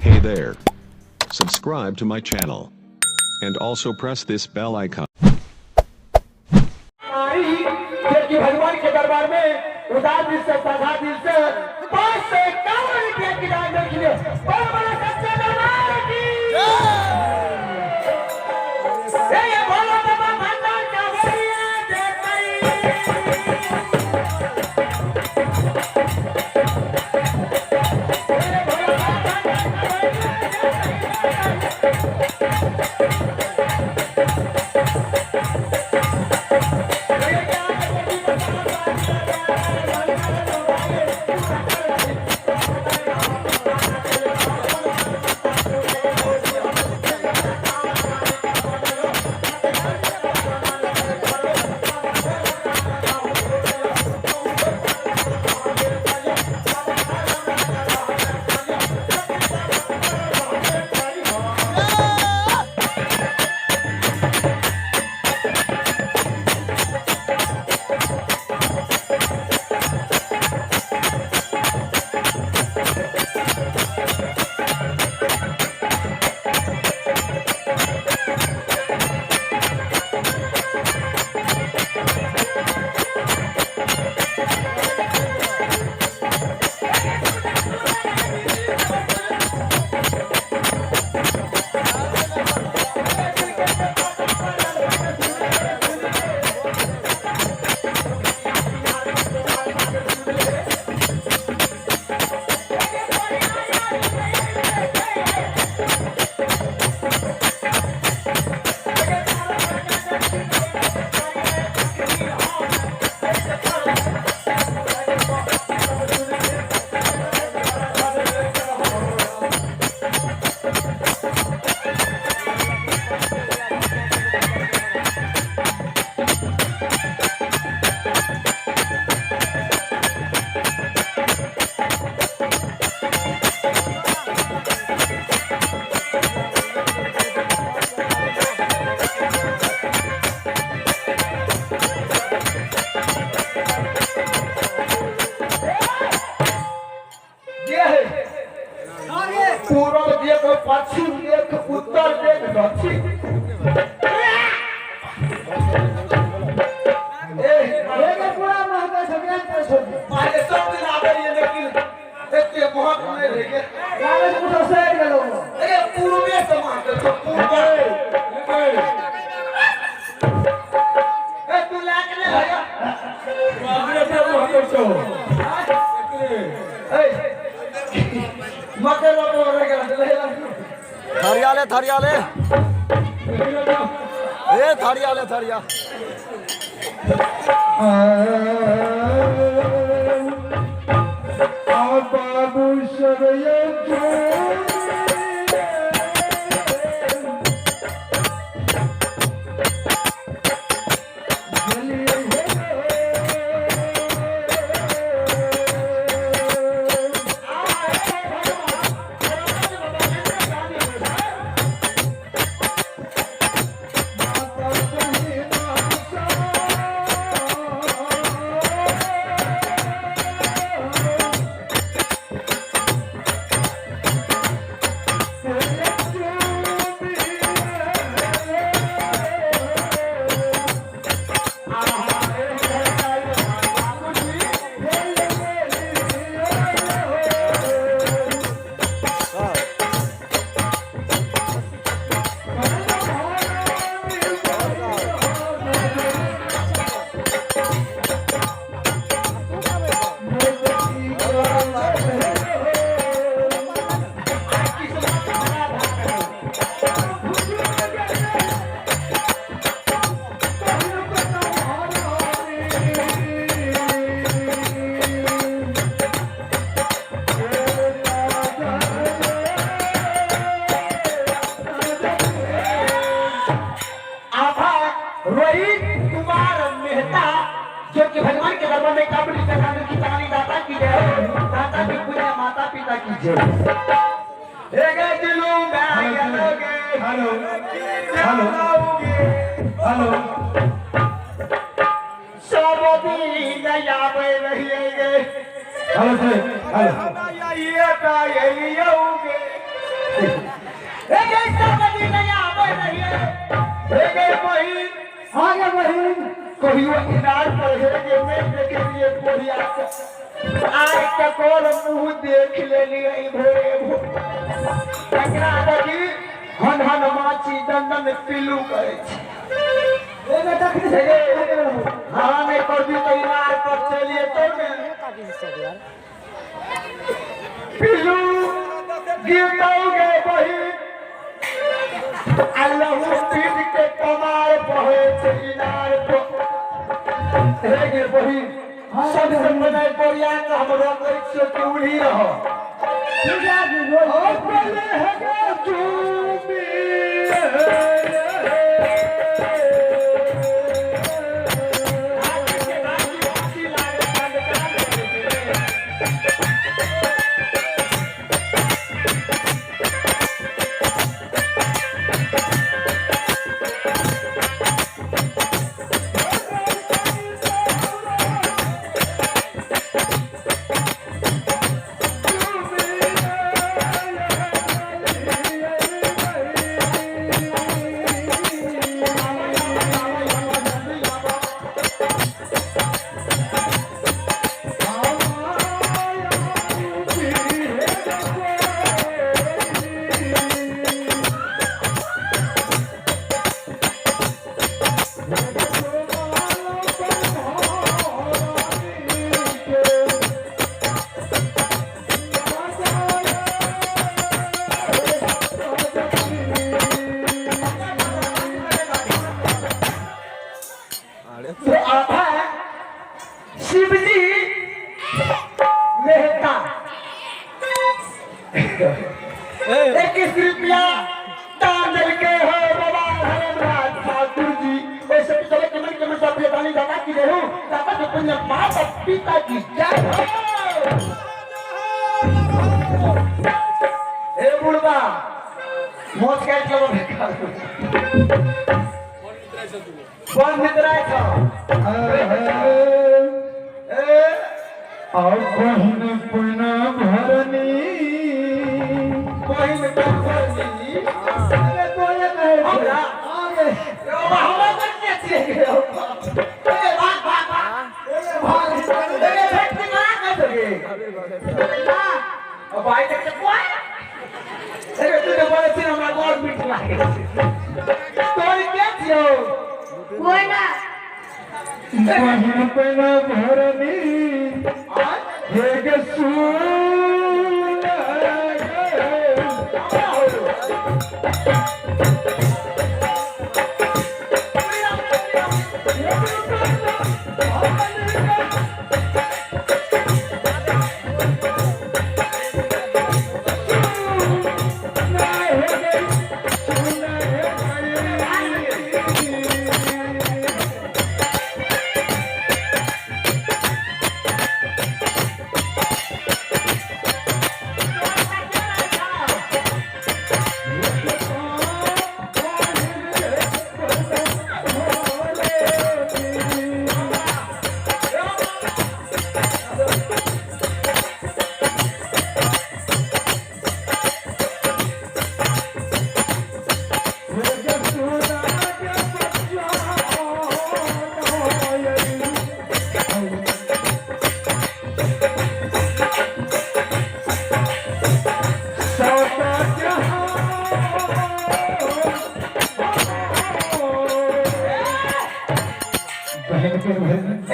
Hey there. Subscribe to my channel. And also press this bell icon. कि भगवान के दरबार में उदार दिल से साधा दिल से 551 रुपये की दान देखिए बड़ा बड़ा सच्चे दरबार की ये भोला बाबा भंडार क्या बोलिए पूर्व देख पश्चिम देख उत्तर देख दक्षिण पूरा महंगा पहले सब दिन आवे लेकिन एते बहुत नहीं रह गए कागज कुछ से गेलो अरे पूर्वे समान के पूर्व ए तू लाग ले भैया बाबरे पे बहुत छो ए मकर रो रे गेला थरियाले थरियाले ए थरियाले थरिया बाबू शरय जो कि भगवान के दरबार में काबुली सखाने की ताली दाता की जय दाता की पूजा माता पिता की जय हे गे दिलू मैं हेलो हेलो हेलो सब दिन आवे रहिए गे हेलो से हेलो ये का ये योगे ए कैसा बनी नया आवे नहीं है ए गए बहिन हाँ गे बहिन कहियो इनार पर है के मैं देखे लिए कोरिया आय टकोर मुंह देख ले लिए भोरे एकरा देखी हन हन माची दंदन पिलू करे ए बेटा हाँ मैं कर दी तो इनार पर चलिए तो मैं पिलू गिरताओगे बहिन अल्लाह पीठ के कमाल पहुंचे इनार पर हे गे बहिन सब बनाए कोरिया का हम रोक से क्यों रहो ठीक है ओ बोले है गे तू भी शिवजी मेहता 21 रुपया दान दे के हो बाबा धर्मराज ठाकुर जी ऐसे चले कमल कमल सब बेदानी दादा की रहो दादा के पुण्य माता पिता की जय हो हे बुढ़वा मोच के चलो बेकार कौन मित्र है और बहिन पुना भरनी बहिन भरनी अरे कोई नहीं हमरा आगे हमरा करके छे ए भाग भाग भाग ए भेट के ना कर सके अब भाई तक कोई अरे तू तो बोले छी हमरा और मीठ लागे तोरी के छियो कोई ना बहिन पुना भरनी एक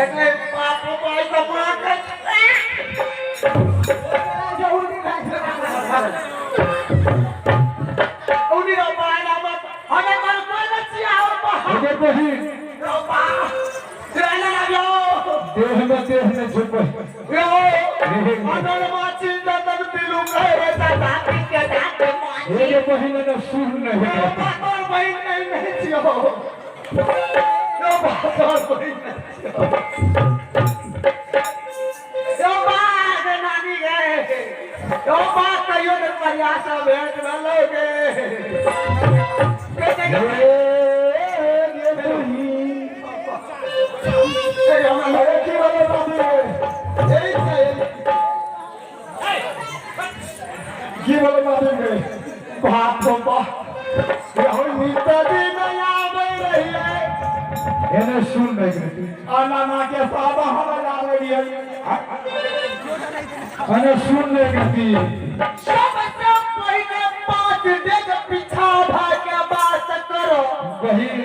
એટલે બાપુ ભાઈ તો માર ઉની રો બાયના મત હવે માર કોઈ નથી આવો ओके बहिन रो बा ત્રણ આવ્યો देह में छुप યો અનલ માચી દન પીલું કહે દાદા કે દાદા માચી ये बहिन ने सुर नहीं રો બાપર ભાઈ નહીં થયો रो बापर भाई रो बाग नानी गए रो बाग कहियो ने प्रयास भेंट लोगे ये बहिन तेरे हम लगे की वाले बात है यही ये वाला बात है बाप रे बाप यहो नीता दी नहीं आवे रही है एने सुन नहीं करती आना ना के साहब हम ला रही है एने सुन नहीं करती सबसे पहले 5 डेग पीछा भाग के बात करो बहिन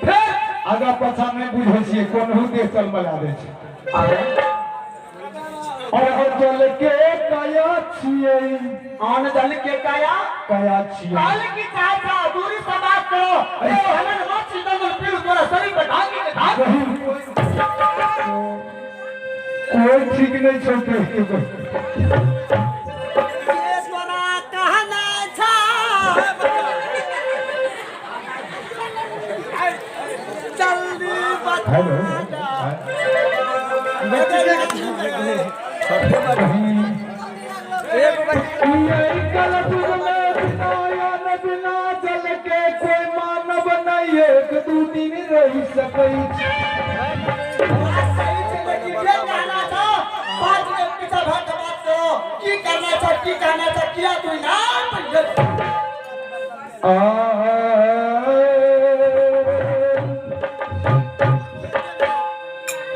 फिर आगा पछा नहीं बुझे छिए कोनहु देख चल बला दे छै अरे और जल के काया छिए आन दल के काया काया छिए काल की चाचा दूरी से बात करो ए हलन मत सीधा फिर तोरा शरीर पे ढाकी के ढाक बहिन कोई ठीक नहीं छै के हेलो बिना जल के कोई मानव नहीं एक दू दिन रही सकै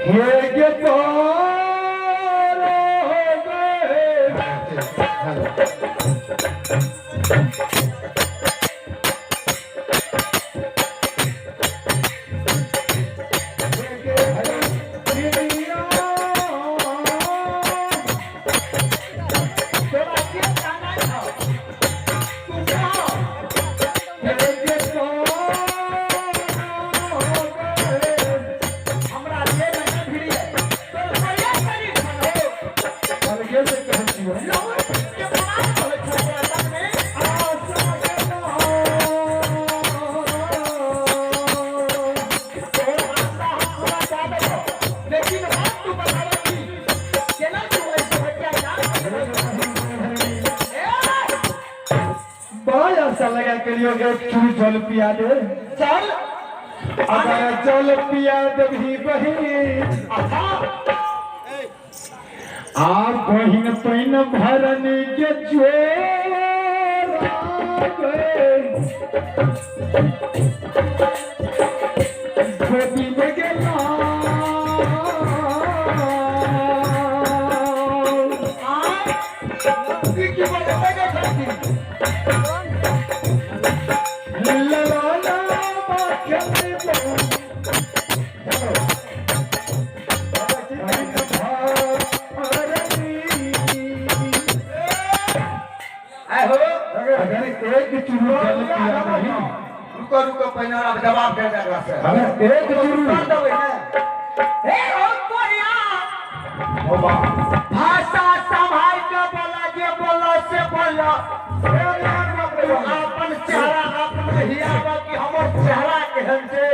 हे गे लगा करियो एक चूर जल पिया दे चल अगर जल पिया देवी बहिन आ बहिन पैन भरन के जोर गोदी में गेला रुको पहले अब जवाब दे दे से अरे एक चुरू कर दबे ना ए ओ कोरिया ओ बा भाषा संभाल के बोला जे बोला से बोला अपन चेहरा अपन हियावा कि हमर चेहरा केहन छै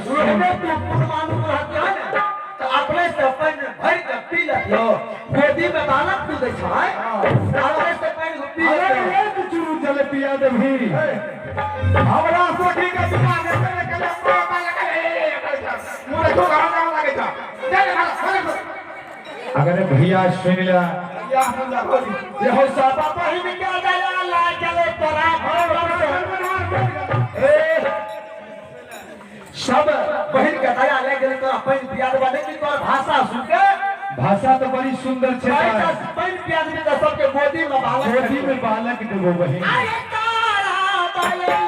सुनबे तू पुरमानु रहत है ना तो अपने से अपन भर के पी लियो गोदी में बालक तू दे छै अपने से अपन पी अरे एक चुरू जल पिया देवी हमरा सोठी के दुकान में कल मुरे तो गाना लागे था अगर भैया सुन लिया या हमरा होली ये हो साबा पहिन के गया ला चले तोरा ए सब पहिन के गया ले गेल तो अपन प्यार वाले की तोर भाषा सुन के भाषा तो बड़ी सुंदर छै अपन प्यार में सबके गोदी में बालक गोदी में बालक देबो बहिन अरे तारा बाले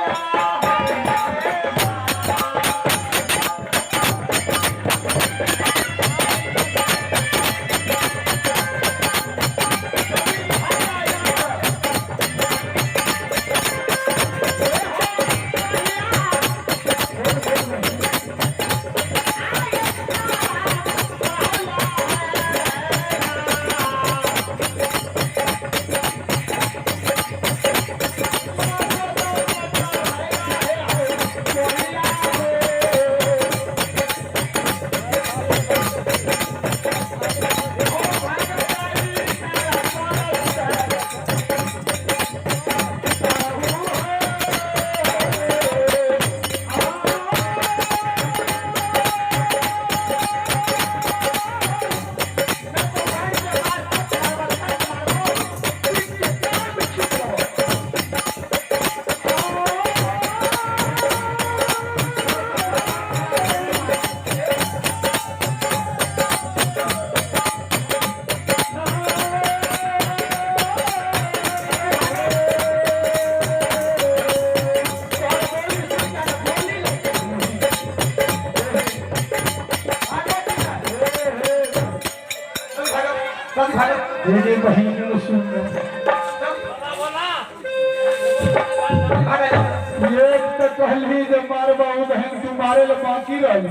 से मारबा उ बहन तू मारे ले बाकी रही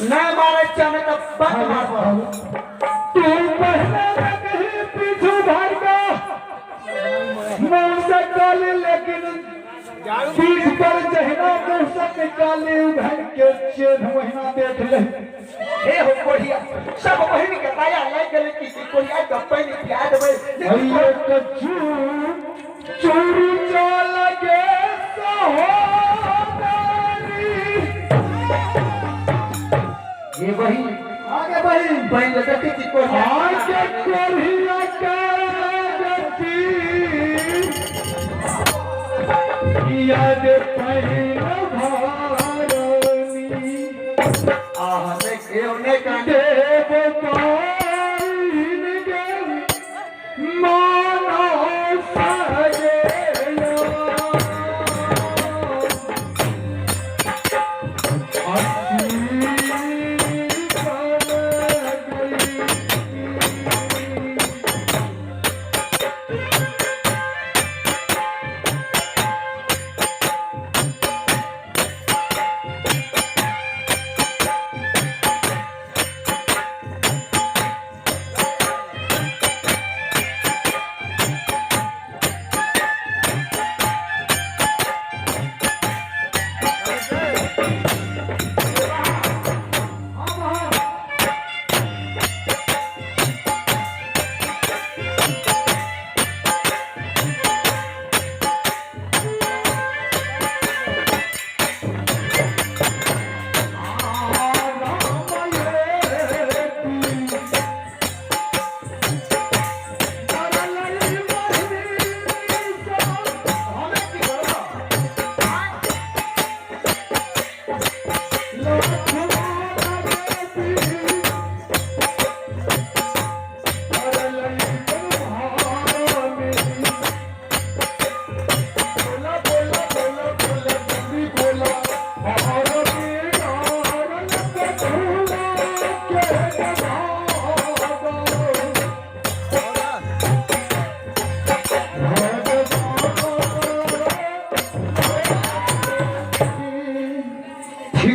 नहीं मारे चाहे तो बंद मारबा तू पहले कहीं पीछू भागा मौसा काले लेकिन पीठ पर जहना मौसा निकाले बहन के चेन महीना देख ले हे हो कोढ़िया सब बहन के ताया लग गेले कि कोढ़िया गप्पे नहीं पिया देबे अयो कच्चू चोरी चाल के सहोदरी ये वही आगे वही बहन लगती थी कोढ़िया आगे कोढ़िया के गति याद पहिल भारनी आहने केवने का देव पाइन गेल मानो सजेला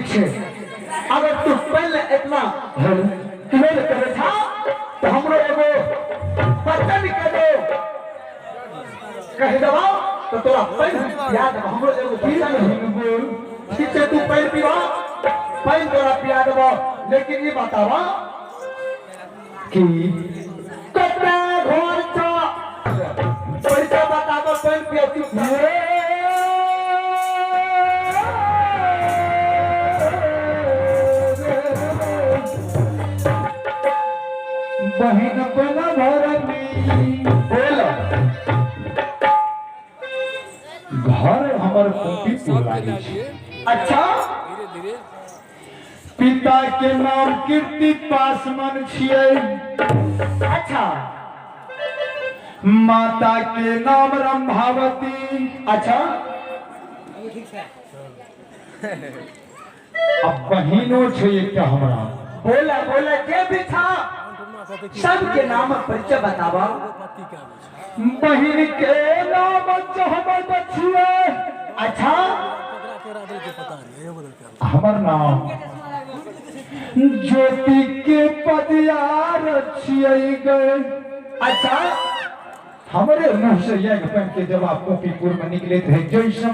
अगर तू पहले इतना मेल करे था तो हमरो एगो बच्चा निकल दो कह दबा तो तोरा पैन याद हमरो एगो बच्चा नहीं ठीक है तू पैन पीवा पैन तोरा पिया देबो लेकिन ये बतावा कि कतना घर था पैसा बताबो पैन पिया तू बहन बना भरनी बोला घर हमर कुटी पुलारी छै अच्छा पिता के नाम कीर्ति पासवान छियै अच्छा माता के नाम रंभावती अच्छा अब बहिनो छै एकटा हमरा बोला बोला जे भी था सबके नाम परिचय बतावा बहिन के नाम चहमत छियै अच्छा हमर नाम ज्योति के पदियार छियै गए अच्छा हमरे मुंह से यज्ञ बन के जब आप कॉपीपुर में निकले थे जैसे